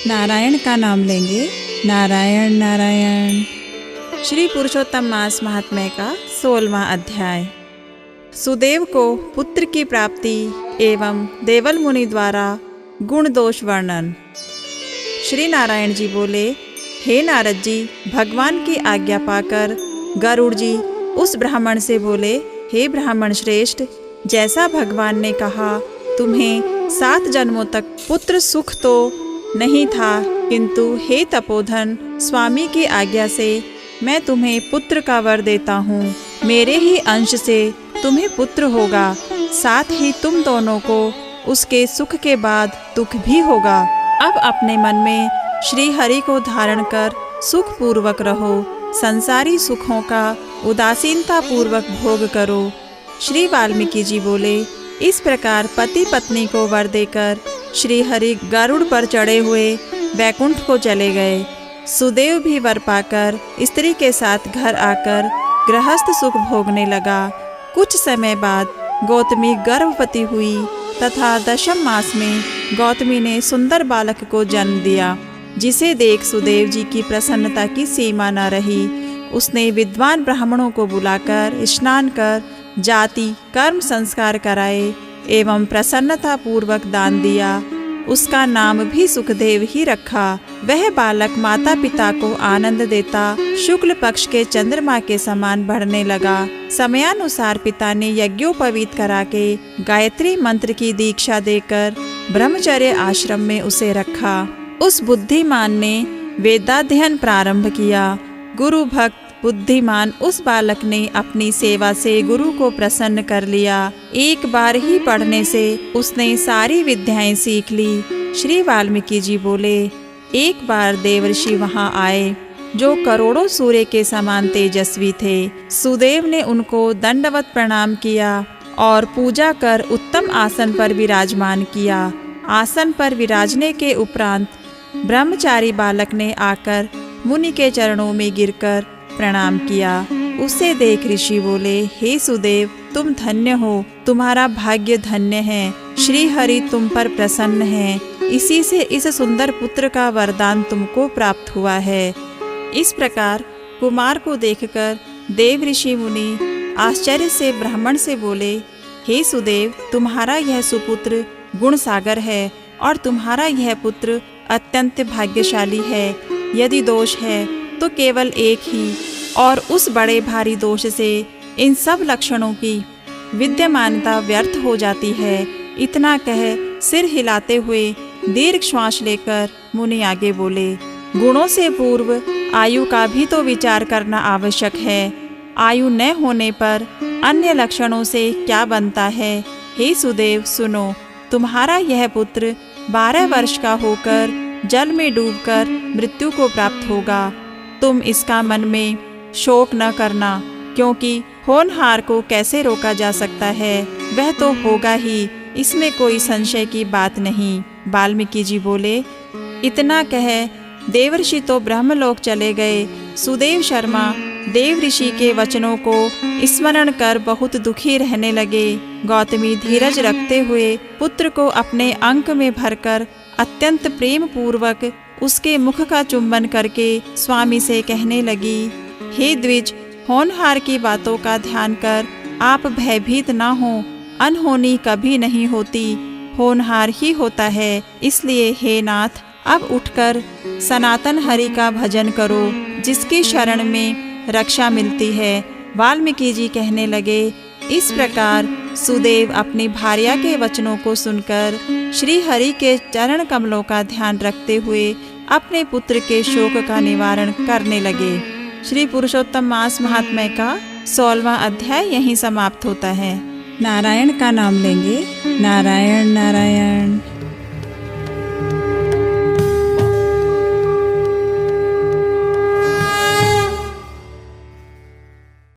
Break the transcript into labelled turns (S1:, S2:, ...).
S1: नारायण का नाम लेंगे। नारायण नारायण। श्री पुरुषोत्तम मास महात्म्य का 16वां अध्याय। सुदेव को पुत्र की प्राप्ति एवं देवल मुनि द्वारा गुण दोष वर्णन। श्री नारायण जी बोले, हे नारद जी, भगवान की आज्ञा पाकर गरुड़ जी उस ब्राह्मण से बोले, हे ब्राह्मण श्रेष्ठ, जैसा भगवान ने कहा तुम्हें 7 जन्मों तक पुत्र सुख तो नहीं था, किंतु हे तपोधन, स्वामी की आज्ञा से मैं तुम्हें पुत्र का वर देता हूँ। मेरे ही अंश से तुम्हें पुत्र होगा, साथ ही तुम दोनों को उसके सुख के बाद दुख भी होगा। अब अपने मन में श्री हरि को धारण कर सुख पूर्वक रहो, संसारी सुखों का उदासीनता पूर्वक भोग करो। श्री वाल्मीकि जी बोले, इस प्रकार पति पत्नी को वर देकर श्री हरि गरुड़ पर चढ़े हुए वैकुंठ को चले गए। सुदेव भी वर पाकर स्त्री के साथ घर आकर गृहस्थ सुख भोगने लगा। कुछ समय बाद गौतमी गर्भवती हुई तथा 10वें मास में गौतमी ने सुंदर बालक को जन्म दिया, जिसे देख सुदेव जी की प्रसन्नता की सीमा न रही। उसने विद्वान ब्राह्मणों को बुलाकर स्नान कर जाति कर्म संस्कार कराए एवं प्रसन्नता पूर्वक दान दिया। उसका नाम भी सुखदेव ही रखा। वह बालक माता पिता को आनंद देता शुक्ल पक्ष के चंद्रमा के समान बढ़ने लगा। समयानुसार पिता ने यज्ञोपवीत करा के गायत्री मंत्र की दीक्षा देकर ब्रह्मचर्य आश्रम में उसे रखा। उस बुद्धिमान ने वेदाध्ययन प्रारंभ किया। गुरु भक्त बुद्धिमान उस बालक ने अपनी सेवा से गुरु को प्रसन्न कर लिया। एक बार ही पढ़ने से उसने सारी विद्याएं सीख ली। श्री वाल्मीकि जी बोले, एक बार देवर्षि वहां आए जो करोड़ों सूर्य के समान तेजस्वी थे। सुदेव ने उनको दंडवत प्रणाम किया और पूजा कर उत्तम आसन पर विराजमान किया। आसन पर विराजने के उपरांत ब्रह्मचारी बालक ने आकर मुनि के चरणों में गिरकर प्रणाम किया। उसे देख ऋषि बोले, हे सुदेव, तुम धन्य हो, तुम्हारा भाग्य धन्य है। श्री हरि तुम पर प्रसन्न है, इसी से इस सुंदर पुत्र का वरदान तुमको प्राप्त हुआ है। इस प्रकार कुमार को देखकर देव ऋषि मुनि आश्चर्य से ब्राह्मण से बोले, हे सुदेव, तुम्हारा यह सुपुत्र गुण सागर है और तुम्हारा यह पुत्र अत्यंत भाग्यशाली है। यदि दोष है तो केवल एक ही, और उस बड़े भारी दोष से इन सब लक्षणों की विद्यमानता व्यर्थ हो जाती है। इतना कह सिर हिलाते हुए दीर्घ श्वास लेकर मुनि आगे बोले, गुणों से पूर्व आयु का भी तो विचार करना आवश्यक है। आयु न होने पर अन्य लक्षणों से क्या बनता है। हे सुदेव, सुनो, तुम्हारा यह पुत्र 12 वर्ष का होकर जल में डूबकर मृत्यु को प्राप्त होगा। तुम इसका मन में शोक न करना, क्योंकि होनहार को कैसे रोका जा सकता है, वह तो होगा ही, इसमें कोई संशय की बात नहीं। वाल्मीकि जी बोले, इतना कह देवर्षि तो ब्रह्मलोक चले गए। सुदेव शर्मा देव ऋषि के वचनों को स्मरण कर बहुत दुखी रहने लगे। गौतमी धीरज रखते हुए पुत्र को अपने अंक में भरकर अत्यंत प्रेम पूर्वक उसके मुख का चुंबन करके स्वामी से कहने लगी, हे द्विज, होनहार की बातों का ध्यान कर आप भयभीत ना हो। अनहोनी कभी नहीं होती, होनहार ही होता है। इसलिए हे नाथ, अब उठकर सनातन हरि का भजन करो, जिसकी शरण में रक्षा मिलती है। वाल्मीकि जी कहने लगे, इस प्रकार सुदेव अपनी भार्या के वचनों को सुनकर श्री हरि के चरण कमलों का ध्यान रखते हुए अपने पुत्र के शोक का निवारण करने लगे। श्री पुरुषोत्तम मास महात्म्य का 16वां अध्याय यहीं समाप्त होता है। नारायण का नाम लेंगे। नारायण नारायण।